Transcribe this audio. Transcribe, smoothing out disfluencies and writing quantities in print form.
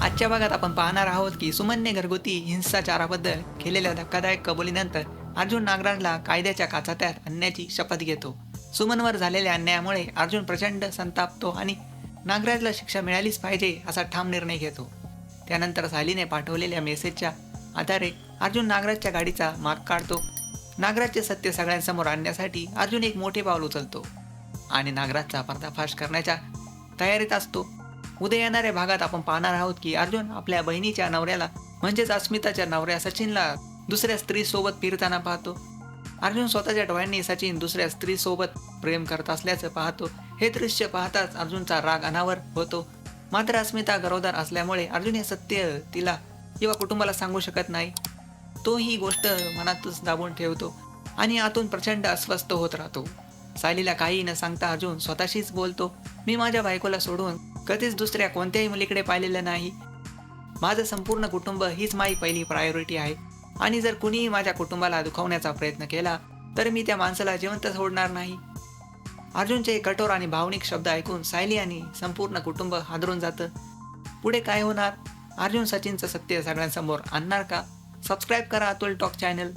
आजच्या भागात आपण पाहणार आहोत की सुमनने घरगुती हिंसाचाराबद्दल केलेल्या धक्कादायक कबुलीनंतर अर्जुन नागराजला कायद्याच्या काचाट्यात आणण्याची शपथ घेतो. सुमनवर झालेल्या अन्यायामुळे अर्जुन प्रचंड संतापतो आणि नागराजला शिक्षा मिळालीच पाहिजे असा ठाम निर्णय घेतो. त्यानंतर सायलीने पाठवलेल्या मेसेजच्या आधारे अर्जुन नागराजच्या गाडीचा माग काढतो. नागराजचे सत्य सगळ्यांसमोर आणण्यासाठी अर्जुन एक मोठे पाऊल उचलतो आणि नागराजचा पर्दाफाश करण्याच्या तयारीत असतो. उद्या येणाऱ्या भागात आपण पाहणार आहोत की अर्जुन आपल्या बहिणीच्या नवऱ्याला म्हणजेच अस्मिताच्या नवऱ्या सचिनला दुसऱ्या स्त्रीसोबत फिरताना पाहतो. अर्जुन स्वतःच्या डोळ्यांनी सचिन दुसऱ्या स्त्रीसोबत प्रेम करत असल्याचं पाहतो. हे दृश्य पाहताच अर्जुनचा राग अनावर होतो. मात्र अस्मिता गरोदर असल्यामुळे अर्जुन हे सत्य तिला किंवा कुटुंबाला सांगू शकत नाही. तो ही गोष्ट मनातच दाबून ठेवतो आणि आतून प्रचंड अस्वस्थ होत राहतो. सायलीला काही न सांगता अर्जुन स्वतःशीच बोलतो, मी माझ्या बायकोला सोडून कधीच दुसऱ्या कोणत्याही मुलीकडे पाहिलेलं नाही. माझं संपूर्ण कुटुंब हीच माझी पहिली प्रायोरिटी आहे आणि जर कुणीही माझ्या कुटुंबाला दुखावण्याचा प्रयत्न केला तर मी त्या माणसाला जिवंत सोडणार नाही. अर्जुनचे कठोर आणि भावनिक शब्द ऐकून सायली आणि संपूर्ण कुटुंब हादरून जातं. पुढे काय होणार? अर्जुन सचिनचं सत्य सगळ्यांसमोर आणणार का? सबस्क्राईब करा अतुल टॉक चॅनल.